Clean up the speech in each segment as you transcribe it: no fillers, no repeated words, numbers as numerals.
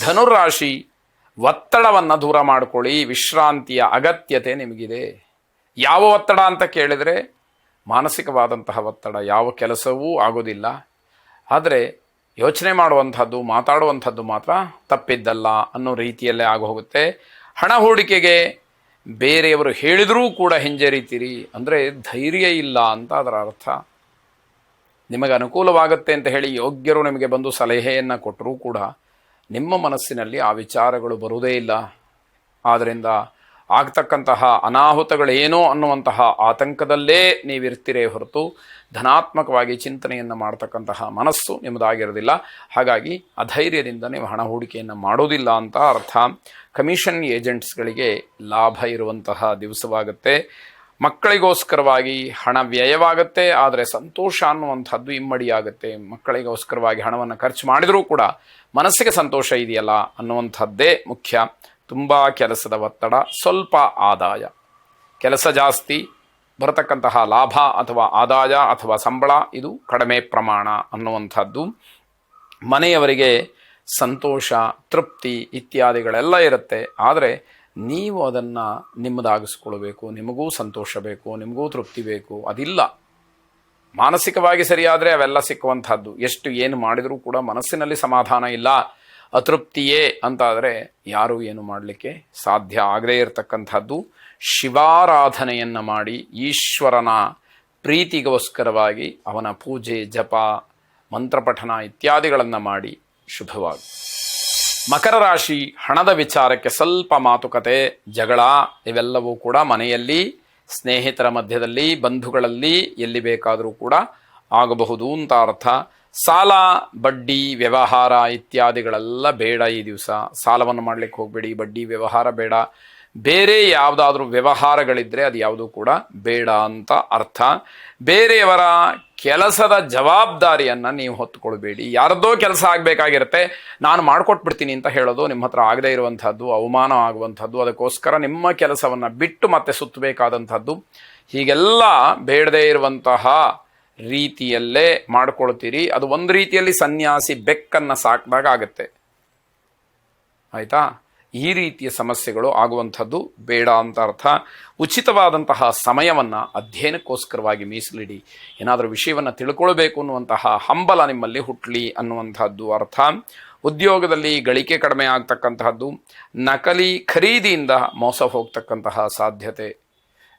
ಧನುರಾಶಿ, ಒತ್ತಡವನ್ನು ದೂರ ಮಾಡಿಕೊಳ್ಳಿ. ವಿಶ್ರಾಂತಿಯ ಅಗತ್ಯತೆ ನಿಮಗಿದೆ. ಯಾವ ಒತ್ತಡ ಅಂತ ಕೇಳಿದರೆ ಮಾನಸಿಕವಾದಂತಹ ಒತ್ತಡ. ಯಾವ ಕೆಲಸವೂ ಆಗೋದಿಲ್ಲ. ಆದರೆ ಯೋಚನೆ ಮಾಡುವಂಥದ್ದು, ಮಾತಾಡುವಂಥದ್ದು ಮಾತ್ರ ತಪ್ಪಿದ್ದಲ್ಲ ಅನ್ನೋ ರೀತಿಯಲ್ಲೇ ಆಗೋಗುತ್ತೆ. ಹಣ ಹೂಡಿಕೆಗೆ ಬೇರೆಯವರು ಹೇಳಿದರೂ ಕೂಡ ಹಿಂಜರಿತೀರಿ. ಅಂದರೆ ಧೈರ್ಯ ಇಲ್ಲ ಅಂತ ಅದರ ಅರ್ಥ. ನಿಮಗೆ ಅನುಕೂಲವಾಗುತ್ತೆ ಅಂತ ಹೇಳಿ ಯೋಗ್ಯರು ನಿಮಗೆ ಬಂದು ಸಲಹೆಯನ್ನು ಕೊಟ್ಟರೂ ಕೂಡ ನಿಮ್ಮ ಮನಸ್ಸಿನಲ್ಲಿ ಆ ವಿಚಾರಗಳು ಬರುವುದೇ ಇಲ್ಲ. ಆದ್ದರಿಂದ ಆಗ್ತಕ್ಕಂತಹ ಅನಾಹುತಗಳೇನೋ ಅನ್ನುವಂತಹ ಆತಂಕದಲ್ಲೇ ನೀವಿರ್ತೀರೇ ಹೊರತು ಧನಾತ್ಮಕವಾಗಿ ಚಿಂತನೆಯನ್ನು ಮಾಡ್ತಕ್ಕಂತಹ ಮನಸ್ಸು ನಿಮ್ಮದಾಗಿರೋದಿಲ್ಲ. ಹಾಗಾಗಿ ಅಧೈರ್ಯದಿಂದ ನೀವು ಹಣ ಹೂಡಿಕೆಯನ್ನು ಮಾಡೋದಿಲ್ಲ ಅಂತ ಅರ್ಥ. ಕಮಿಷನ್ ಏಜೆಂಟ್ಸ್ಗಳಿಗೆ ಲಾಭ ಇರುವಂತಹ ದಿವಸವಾಗುತ್ತೆ. ಮಕ್ಕಳಿಗೋಸ್ಕರವಾಗಿ ಹಣ ವ್ಯಯವಾಗುತ್ತೆ, ಆದರೆ ಸಂತೋಷ ಅನ್ನುವಂಥದ್ದು ಇಮ್ಮಡಿಯಾಗುತ್ತೆ. ಮಕ್ಕಳಿಗೋಸ್ಕರವಾಗಿ ಹಣವನ್ನು ಖರ್ಚು ಮಾಡಿದರೂ ಕೂಡ ಮನಸ್ಸಿಗೆ ಸಂತೋಷ ಇದೆಯಲ್ಲ ಅನ್ನುವಂಥದ್ದೇ ಮುಖ್ಯ. ತುಂಬ ಕೆಲಸದ ಒತ್ತಡ, ಸ್ವಲ್ಪ ಆದಾಯ. ಕೆಲಸ ಜಾಸ್ತಿ, ಬರತಕ್ಕಂತಹ ಲಾಭ ಅಥವಾ ಆದಾಯ ಅಥವಾ ಸಂಬಳ ಇದು ಕಡಿಮೆ ಪ್ರಮಾಣ ಅನ್ನುವಂಥದ್ದು. ಮನೆಯವರಿಗೆ ಸಂತೋಷ, ತೃಪ್ತಿ ಇತ್ಯಾದಿಗಳೆಲ್ಲ ಇರುತ್ತೆ. ಆದರೆ ನೀವು ಅದನ್ನು ನಿಮ್ಮದಾಗಿಸ್ಕೊಳ್ಬೇಕು. ನಿಮಗೂ ಸಂತೋಷ ಬೇಕು, ನಿಮಗೂ ತೃಪ್ತಿ ಬೇಕು. ಅದಿಲ್ಲ. ಮಾನಸಿಕವಾಗಿ ಸರಿಯಾದರೆ ಅವೆಲ್ಲ ಸಿಕ್ಕುವಂಥದ್ದು. ಎಷ್ಟು ಏನು ಮಾಡಿದರೂ ಕೂಡ ಮನಸ್ಸಿನಲ್ಲಿ ಸಮಾಧಾನ ಇಲ್ಲ, ಅತೃಪ್ತಿಯೇ ಅಂತಾದರೆ ಯಾರೂ ಏನು ಮಾಡಲಿಕ್ಕೆ ಸಾಧ್ಯ ಆಗದೇ ಇರತಕ್ಕಂಥದ್ದು. ಶಿವಾರಾಧನೆಯನ್ನು ಮಾಡಿ ಈಶ್ವರನ ಪ್ರೀತಿಗೋಸ್ಕರವಾಗಿ ಅವನ ಪೂಜೆ, ಜಪ, ಮಂತ್ರಪಠನ ಇತ್ಯಾದಿಗಳನ್ನು ಮಾಡಿ ಶುಭವಾಗಿ. ಮಕರ ರಾಶಿ, ಹಣದ ವಿಚಾರಕ್ಕೆ ಸ್ವಲ್ಪ ಮಾತುಕತೆ, ಜಗಳ ಇವೆಲ್ಲವೂ ಕೂಡ ಮನೆಯಲ್ಲಿ, ಸ್ನೇಹಿತರ ಮಧ್ಯದಲ್ಲಿ, ಬಂಧುಗಳಲ್ಲಿ ಎಲ್ಲಿ ಬೇಕಾದರೂ ಕೂಡ ಆಗಬಹುದು ಅಂತ ಅರ್ಥ. ಸಾಲ, ಬಡ್ಡಿ, ವ್ಯವಹಾರ ಇತ್ಯಾದಿಗಳೆಲ್ಲ ಬೇಡ ಈ ದಿವಸ. ಸಾಲವನ್ನು ಮಾಡಲಿಕ್ಕೆ ಹೋಗಬೇಡಿ, ಬಡ್ಡಿ ವ್ಯವಹಾರ ಬೇಡ. ಬೇರೆ ಯಾವುದಾದ್ರೂ ವ್ಯವಹಾರಗಳಿದ್ದರೆ ಅದು ಯಾವುದೂ ಕೂಡ ಬೇಡ ಅಂತ ಅರ್ಥ. ಬೇರೆಯವರ ಕೆಲಸದ ಜವಾಬ್ದಾರಿಯನ್ನು ನೀವು ಹೊತ್ತುಕೊಳ್ಬೇಡಿ. ಯಾರದ್ದೋ ಕೆಲಸ ಆಗಬೇಕಾಗಿರುತ್ತೆ, ನಾನು ಮಾಡಿಕೊಟ್ಬಿಡ್ತೀನಿ ಅಂತ ಹೇಳೋದು ನಿಮ್ಮ ಹತ್ರ ಆಗದೇ ಇರುವಂಥದ್ದು, ಅವಮಾನ ಆಗುವಂಥದ್ದು. ಅದಕ್ಕೋಸ್ಕರ ನಿಮ್ಮ ಕೆಲಸವನ್ನು ಬಿಟ್ಟು ಮತ್ತೆ ಸುತ್ತಬೇಕಾದಂಥದ್ದು. ಹೀಗೆಲ್ಲ ಬೇಡದೇ ಇರುವಂತಹ ರೀತಿಯಲ್ಲೇ ಮಾಡ್ಕೊಳ್ತೀರಿ. ಅದು ಒಂದು ರೀತಿಯಲ್ಲಿ ಸನ್ಯಾಸಿ ಬೆಕ್ಕನ್ನು ಸಾಕಿದಾಗ ಆಗುತ್ತೆ. ಆಯಿತಾ? ಈ ರೀತಿಯ ಸಮಸ್ಯೆಗಳು ಆಗುವಂಥದ್ದು ಬೇಡ ಅಂತ ಅರ್ಥ. ಉಚಿತವಾದಂತಹ ಸಮಯವನ್ನು ಅಧ್ಯಯನಕ್ಕೋಸ್ಕರವಾಗಿ ಮೀಸಲಿಡಿ. ಏನಾದರೂ ವಿಷಯವನ್ನು ತಿಳ್ಕೊಳ್ಬೇಕು ಅನ್ನುವಂತಹ ಹಂಬಲ ನಿಮ್ಮಲ್ಲಿ ಹುಟ್ಟಲಿ ಅನ್ನುವಂಥದ್ದು ಅರ್ಥ. ಉದ್ಯೋಗದಲ್ಲಿ ಗಳಿಕೆ ಕಡಿಮೆ ಆಗ್ತಕ್ಕಂತಹದ್ದು, ನಕಲಿ ಖರೀದಿಯಿಂದ ಮೋಸ ಹೋಗ್ತಕ್ಕಂತಹ ಸಾಧ್ಯತೆ,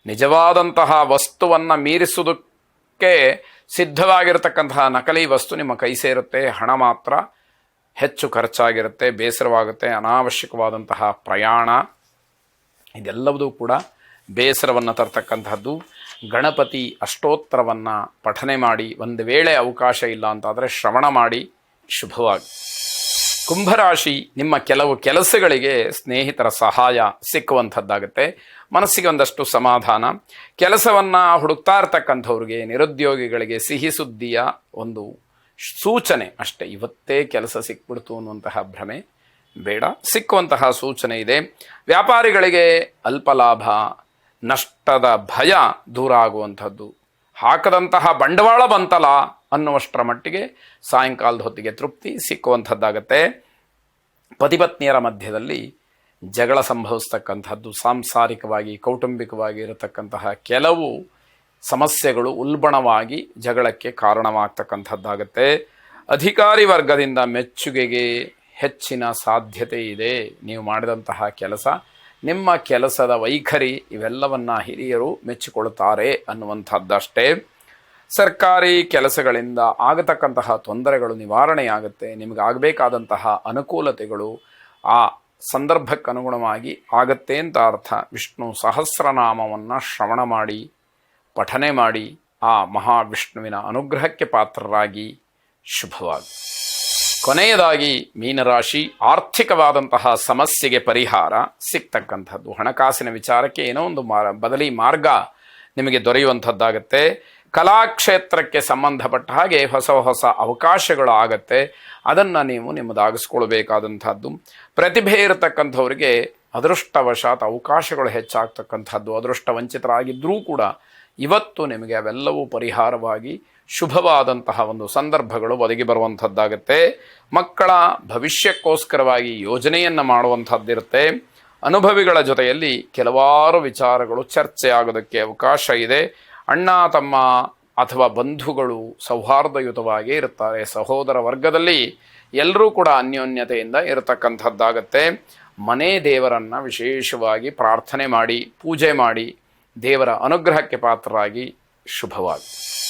ನಿಜವಾದಂತಹ ವಸ್ತುವನ್ನು ಮೀರಿಸುವುದಕ್ಕೆ ಸಿದ್ಧವಾಗಿರತಕ್ಕಂತಹ ನಕಲಿ ವಸ್ತು ನಿಮ್ಮ ಕೈ ಸೇರುತ್ತೆ. ಹಣ ಮಾತ್ರ ಹೆಚ್ಚು ಖರ್ಚಾಗಿರುತ್ತೆ, ಬೇಸರವಾಗುತ್ತೆ. ಅನಾವಶ್ಯಕವಾದಂತಹ ಪ್ರಯಾಣ ಇದೆಲ್ಲವೂ ಕೂಡ ಬೇಸರವನ್ನು ತರ್ತಕ್ಕಂಥದ್ದು. ಗಣಪತಿ ಅಷ್ಟೋತ್ತರವನ್ನು ಪಠನೆ ಮಾಡಿ, ಒಂದು ವೇಳೆ ಅವಕಾಶ ಇಲ್ಲ ಅಂತಾದರೆ ಶ್ರವಣ ಮಾಡಿ ಶುಭವಾಗಿ. ಕುಂಭರಾಶಿ, ನಿಮ್ಮ ಕೆಲವು ಕೆಲಸಗಳಿಗೆ ಸ್ನೇಹಿತರ ಸಹಾಯ ಸಿಕ್ಕುವಂಥದ್ದಾಗುತ್ತೆ. ಮನಸ್ಸಿಗೆ ಒಂದಷ್ಟು ಸಮಾಧಾನ. ಕೆಲಸವನ್ನು ಹುಡುಕ್ತಾ ಇರ್ತಕ್ಕಂಥವ್ರಿಗೆ, ನಿರುದ್ಯೋಗಿಗಳಿಗೆ ಸಿಹಿ ಸುದ್ದಿಯ ಒಂದು ಸೂಚನೆ ಅಷ್ಟೇ. ಇವತ್ತೇ ಕೆಲಸ ಸಿಕ್ಬಿಡ್ತು ಅನ್ನುವಂತಹ ಭ್ರಮೆ ಬೇಡ, ಸಿಕ್ಕುವಂತಹ ಸೂಚನೆ ಇದೆ. ವ್ಯಾಪಾರಿಗಳಿಗೆ ಅಲ್ಪ ಲಾಭ, ನಷ್ಟದ ಭಯ ದೂರ ಆಗುವಂಥದ್ದು. ಹಾಕದಂತಹ ಬಂಡವಾಳ ಬಂತಲ್ಲ ಅನ್ನುವಷ್ಟರ ಮಟ್ಟಿಗೆ ಸಾಯಂಕಾಲದ ಹೊತ್ತಿಗೆ ತೃಪ್ತಿ ಸಿಕ್ಕುವಂಥದ್ದಾಗತ್ತೆ. ಪತಿಪತ್ನಿಯರ ಮಧ್ಯದಲ್ಲಿ ಜಗಳ ಸಂಭವಿಸ್ತಕ್ಕಂಥದ್ದು, ಸಾಂಸಾರಿಕವಾಗಿ ಕೌಟುಂಬಿಕವಾಗಿ ಇರತಕ್ಕಂತಹ ಕೆಲವು ಸಮಸ್ಯೆಗಳು ಉಲ್ಬಣವಾಗಿ ಜಗಳಕ್ಕೆ ಕಾರಣವಾಗ್ತಕ್ಕಂಥದ್ದಾಗತ್ತೆ. ಅಧಿಕಾರಿ ವರ್ಗದಿಂದ ಮೆಚ್ಚುಗೆಗೆ ಹೆಚ್ಚಿನ ಸಾಧ್ಯತೆ ಇದೆ. ನೀವು ಮಾಡಿದಂತಹ ಕೆಲಸ, ನಿಮ್ಮ ಕೆಲಸದ ವೈಖರಿ ಇವೆಲ್ಲವನ್ನು ಹಿರಿಯರು ಮೆಚ್ಚಿಕೊಳ್ತಾರೆ ಅನ್ನುವಂಥದ್ದಷ್ಟೇ. ಸರ್ಕಾರಿ ಕೆಲಸಗಳಿಂದ ಆಗತಕ್ಕಂತಹ ತೊಂದರೆಗಳು ನಿವಾರಣೆಯಾಗುತ್ತೆ. ನಿಮಗಾಗಬೇಕಾದಂತಹ ಅನುಕೂಲತೆಗಳು ಆ ಸಂದರ್ಭಕ್ಕನುಗುಣವಾಗಿ ಆಗತ್ತೆ ಅಂತ ಅರ್ಥ. ವಿಷ್ಣು ಸಹಸ್ರನಾಮವನ್ನು ಶ್ರವಣ ಮಾಡಿ, ಪಠನೆ ಮಾಡಿ, ಆ ಮಹಾವಿಷ್ಣುವಿನ ಅನುಗ್ರಹಕ್ಕೆ ಪಾತ್ರರಾಗಿ ಶುಭವಾಗಿ. ಕೊನೆಯದಾಗಿ ಮೀನರಾಶಿ, ಆರ್ಥಿಕವಾದಂತಹ ಸಮಸ್ಯೆಗೆ ಪರಿಹಾರ ಸಿಗ್ತಕ್ಕಂಥದ್ದು. ಹಣಕಾಸಿನ ವಿಚಾರಕ್ಕೆ ಏನೋ ಒಂದು ಬದಲಿ ಮಾರ್ಗ ನಿಮಗೆ ದೊರೆಯುವಂಥದ್ದಾಗತ್ತೆ. ಕಲಾಕ್ಷೇತ್ರಕ್ಕೆ ಸಂಬಂಧಪಟ್ಟ ಹಾಗೆ ಹೊಸ ಹೊಸ ಅವಕಾಶಗಳು ಆಗತ್ತೆ. ಅದನ್ನು ನೀವು ನಿಮ್ಮದಾಗಿಸ್ಕೊಳ್ಬೇಕಾದಂಥದ್ದು. ಪ್ರತಿಭೆ ಇರತಕ್ಕಂಥವ್ರಿಗೆ ಅದೃಷ್ಟವಶಾತ್ ಅವಕಾಶಗಳು ಹೆಚ್ಚಾಗ್ತಕ್ಕಂಥದ್ದು. ಅದೃಷ್ಟ ವಂಚಿತರಾಗಿದ್ದರೂ ಕೂಡ ಇವತ್ತು ನಿಮಗೆ ಅವೆಲ್ಲವೂ ಪರಿಹಾರವಾಗಿ ಶುಭವಾದಂತಹ ಒಂದು ಸಂದರ್ಭಗಳು ಒದಗಿ ಬರುವಂಥದ್ದಾಗುತ್ತೆ. ಮಕ್ಕಳ ಭವಿಷ್ಯಕ್ಕೋಸ್ಕರವಾಗಿ ಯೋಜನೆಯನ್ನು ಮಾಡುವಂಥದ್ದಿರುತ್ತೆ. ಅನುಭವಿಗಳ ಜೊತೆಯಲ್ಲಿ ಕೆಲವಾರು ವಿಚಾರಗಳು ಚರ್ಚೆ ಆಗೋದಕ್ಕೆ ಅವಕಾಶ ಇದೆ. ಅಣ್ಣ ತಮ್ಮ ಅಥವಾ ಬಂಧುಗಳು ಸೌಹಾರ್ದಯುತವಾಗಿ ಇರುತ್ತಾರೆ. ಸಹೋದರ ವರ್ಗದಲ್ಲಿ ಎಲ್ಲರೂ ಕೂಡ ಅನ್ಯೋನ್ಯತೆಯಿಂದ ಇರತಕ್ಕಂಥದ್ದಾಗತ್ತೆ. ಮನೆ ದೇವರನ್ನು ವಿಶೇಷವಾಗಿ ಪ್ರಾರ್ಥನೆ ಮಾಡಿ, ಪೂಜೆ ಮಾಡಿ, ದೇವರ ಅನುಗ್ರಹಕ್ಕೆ ಪಾತ್ರರಾಗಿ ಶುಭವಾಗಿ.